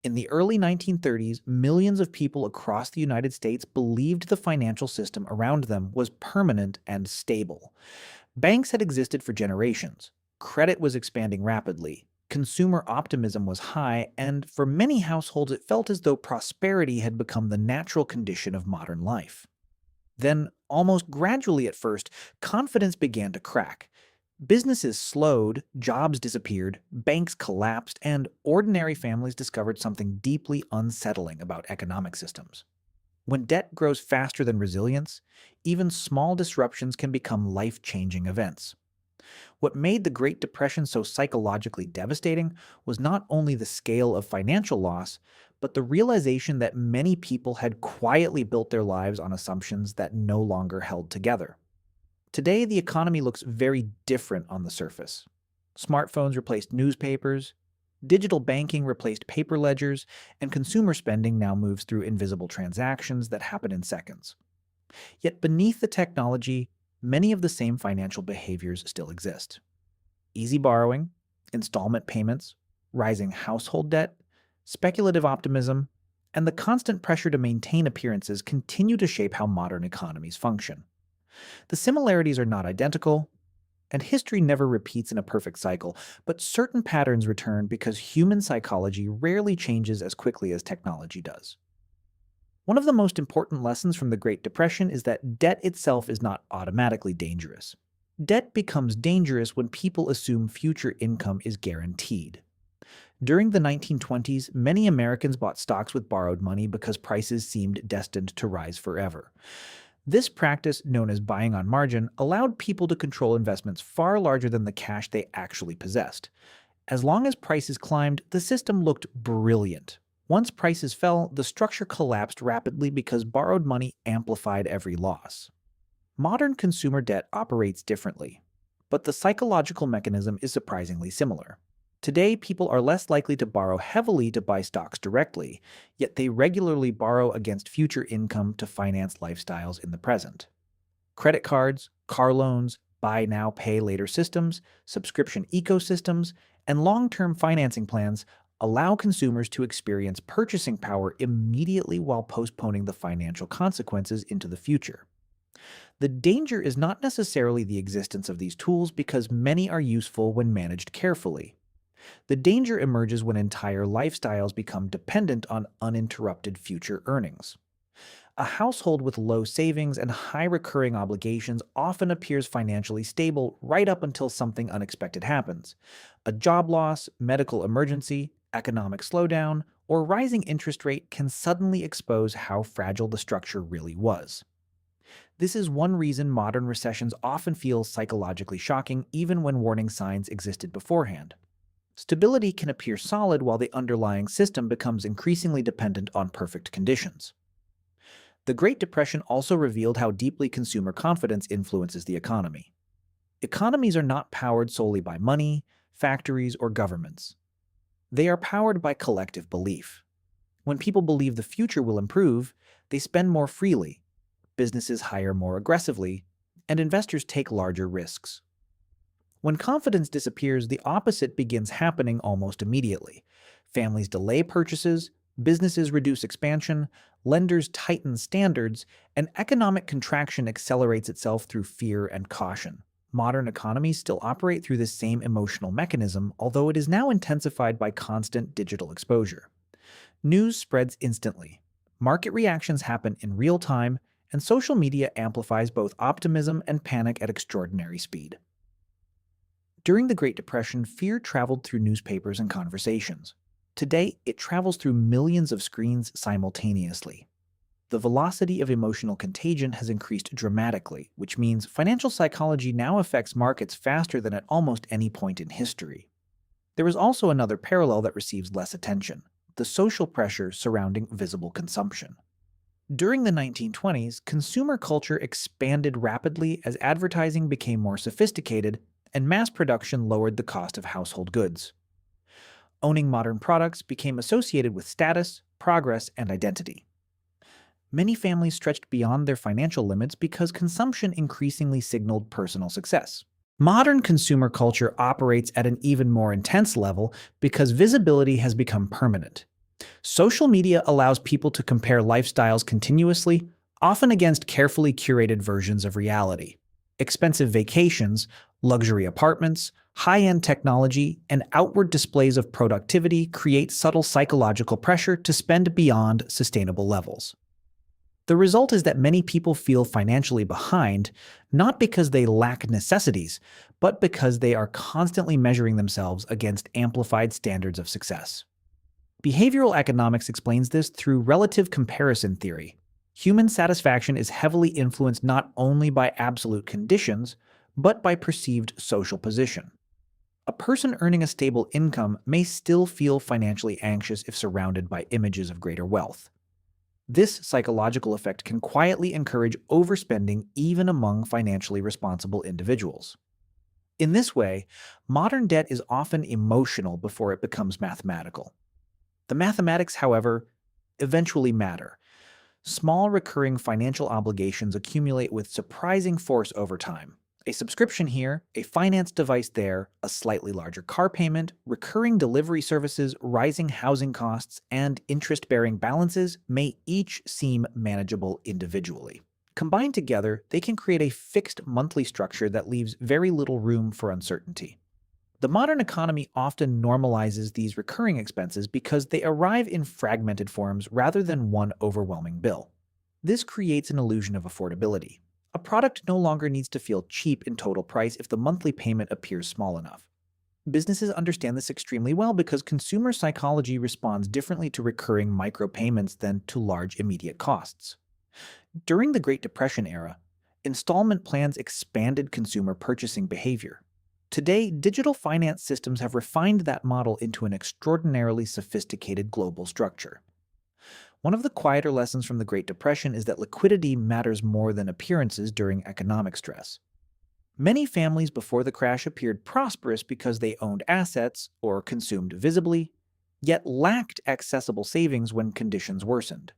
In the early 1930s, millions of people across the United States believed the financial system around them was permanent and stable. Banks had existed for generations. Credit was expanding rapidly. Consumer optimism was high, and for many households, it felt as though prosperity had become the natural condition of modern life. Then, almost gradually at first, confidence began to crack. Businesses slowed, jobs disappeared, banks collapsed, and ordinary families discovered something deeply unsettling about economic systems. When debt grows faster than resilience, even small disruptions can become life-changing events. What made the Great Depression so psychologically devastating was not only the scale of financial loss, but the realization that many people had quietly built their lives on assumptions that no longer held together. Today, the economy looks very different on the surface. Smartphones replaced newspapers, digital banking replaced paper ledgers, and consumer spending now moves through invisible transactions that happen in seconds. Yet beneath the technology, many of the same financial behaviors still exist. Easy borrowing, installment payments, rising household debt, speculative optimism, and the constant pressure to maintain appearances continue to shape how modern economies function. The similarities are not identical, and history never repeats in a perfect cycle, but certain patterns return because human psychology rarely changes as quickly as technology does. One of the most important lessons from the Great Depression is that debt itself is not automatically dangerous. Debt becomes dangerous when people assume future income is guaranteed. During the 1920s, many Americans bought stocks with borrowed money because prices seemed destined to rise forever. This practice, known as buying on margin, allowed people to control investments far larger than the cash they actually possessed. As long as prices climbed, the system looked brilliant. Once prices fell, the structure collapsed rapidly because borrowed money amplified every loss. Modern consumer debt operates differently, but the psychological mechanism is surprisingly similar. Today, people are less likely to borrow heavily to buy stocks directly, yet they regularly borrow against future income to finance lifestyles in the present. Credit cards, car loans, buy now, pay later systems, subscription ecosystems, and long-term financing plans allow consumers to experience purchasing power immediately while postponing the financial consequences into the future. The danger is not necessarily the existence of these tools because many are useful when managed carefully. The danger emerges when entire lifestyles become dependent on uninterrupted future earnings. A household with low savings and high recurring obligations often appears financially stable right up until something unexpected happens. A job loss, medical emergency, economic slowdown, or rising interest rate can suddenly expose how fragile the structure really was. This is one reason modern recessions often feel psychologically shocking even when warning signs existed beforehand. Stability can appear solid while the underlying system becomes increasingly dependent on perfect conditions. The Great Depression also revealed how deeply consumer confidence influences the economy. Economies are not powered solely by money, factories, or governments. They are powered by collective belief. When people believe the future will improve, they spend more freely, businesses hire more aggressively, and investors take larger risks. When confidence disappears, the opposite begins happening almost immediately. Families delay purchases, businesses reduce expansion, lenders tighten standards, and economic contraction accelerates itself through fear and caution. Modern economies still operate through this same emotional mechanism, although it is now intensified by constant digital exposure. News spreads instantly. Market reactions happen in real time, and social media amplifies both optimism and panic at extraordinary speed. During the Great Depression, fear traveled through newspapers and conversations. Today, it travels through millions of screens simultaneously. The velocity of emotional contagion has increased dramatically, which means financial psychology now affects markets faster than at almost any point in history. There is also another parallel that receives less attention: the social pressure surrounding visible consumption. During the 1920s, consumer culture expanded rapidly as advertising became more sophisticated and mass production lowered the cost of household goods. Owning modern products became associated with status, progress, and identity. Many families stretched beyond their financial limits because consumption increasingly signaled personal success. Modern consumer culture operates at an even more intense level because visibility has become permanent. Social media allows people to compare lifestyles continuously, often against carefully curated versions of reality. Expensive vacations, luxury apartments, high end technology, and outward displays of productivity create subtle psychological pressure to spend beyond sustainable levels. The result is that many people feel financially behind, not because they lack necessities, but because they are constantly measuring themselves against amplified standards of success. Behavioral economics explains this through relative comparison theory. Human satisfaction is heavily influenced not only by absolute conditions, but by perceived social position. A person earning a stable income may still feel financially anxious if surrounded by images of greater wealth. This psychological effect can quietly encourage overspending even among financially responsible individuals. In this way, modern debt is often emotional before it becomes mathematical. The mathematics, however, eventually matter. Small recurring financial obligations accumulate with surprising force over time. A subscription here, a finance device there, a slightly larger car payment, recurring delivery services, rising housing costs, and interest-bearing balances may each seem manageable individually. Combined together, they can create a fixed monthly structure that leaves very little room for uncertainty. The modern economy often normalizes these recurring expenses because they arrive in fragmented forms rather than one overwhelming bill. This creates an illusion of affordability. A product no longer needs to feel cheap in total price if the monthly payment appears small enough. Businesses understand this extremely well because consumer psychology responds differently to recurring micropayments than to large immediate costs. During the Great Depression era, installment plans expanded consumer purchasing behavior. Today, digital finance systems have refined that model into an extraordinarily sophisticated global structure. One of the quieter lessons from the Great Depression is that liquidity matters more than appearances during economic stress. Many families before the crash appeared prosperous because they owned assets or consumed visibly, yet lacked accessible savings when conditions worsened.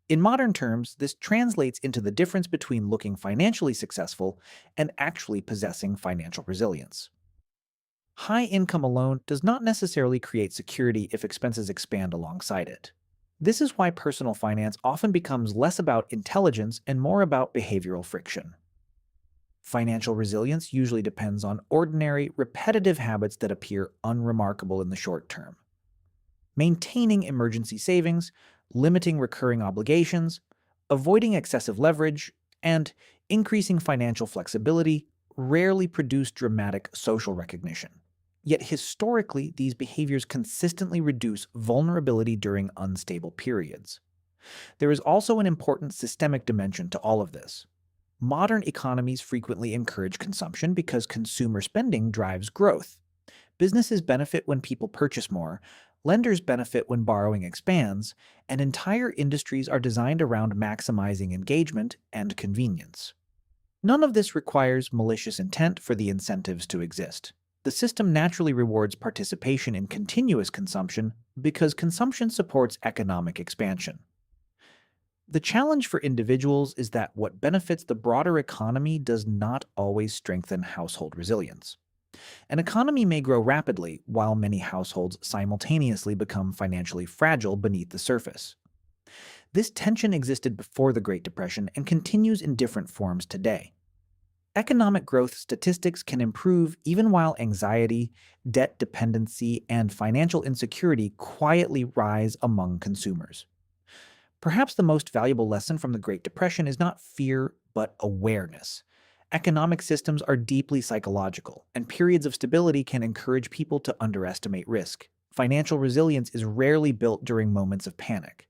In modern terms, this translates into the difference between looking financially successful and actually possessing financial resilience. High income alone does not necessarily create security if expenses expand alongside it. This is why personal finance often becomes less about intelligence and more about behavioral friction. Financial resilience usually depends on ordinary, repetitive habits that appear unremarkable in the short term. Maintaining emergency savings, limiting recurring obligations, avoiding excessive leverage, and increasing financial flexibility rarely produce dramatic social recognition. Yet historically, these behaviors consistently reduce vulnerability during unstable periods. There is also an important systemic dimension to all of this. Modern economies frequently encourage consumption because consumer spending drives growth. Businesses benefit when people purchase more, lenders benefit when borrowing expands, and entire industries are designed around maximizing engagement and convenience. None of this requires malicious intent for the incentives to exist. The system naturally rewards participation in continuous consumption because consumption supports economic expansion. The challenge for individuals is that what benefits the broader economy does not always strengthen household resilience. An economy may grow rapidly, while many households simultaneously become financially fragile beneath the surface. This tension existed before the Great Depression and continues in different forms today. Economic growth statistics can improve even while anxiety, debt dependency, and financial insecurity quietly rise among consumers. Perhaps the most valuable lesson from the Great Depression is not fear, but awareness. Economic systems are deeply psychological, and periods of stability can encourage people to underestimate risk. Financial resilience is rarely built during moments of panic.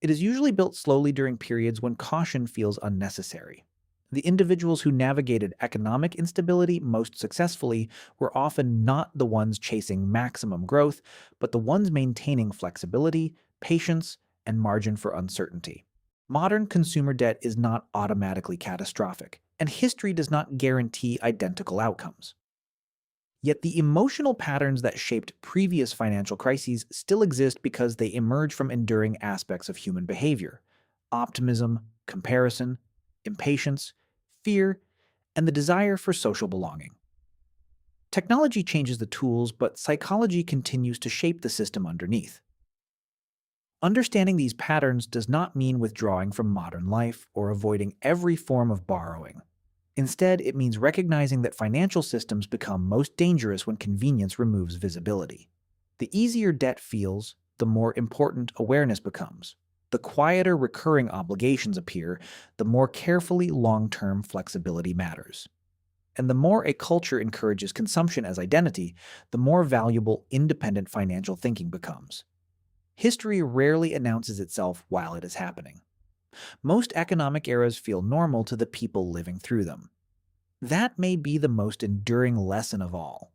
It is usually built slowly during periods when caution feels unnecessary. The individuals who navigated economic instability most successfully were often not the ones chasing maximum growth, but the ones maintaining flexibility, patience, and margin for uncertainty. Modern consumer debt is not automatically catastrophic, and history does not guarantee identical outcomes. Yet the emotional patterns that shaped previous financial crises still exist because they emerge from enduring aspects of human behavior: optimism, comparison, impatience, fear, and the desire for social belonging. Technology changes the tools, but psychology continues to shape the system underneath. Understanding these patterns does not mean withdrawing from modern life or avoiding every form of borrowing. Instead, it means recognizing that financial systems become most dangerous when convenience removes visibility. The easier debt feels, the more important awareness becomes. The quieter recurring obligations appear, the more carefully long-term flexibility matters. And the more a culture encourages consumption as identity, the more valuable independent financial thinking becomes. History rarely announces itself while it is happening. Most economic eras feel normal to the people living through them. That may be the most enduring lesson of all.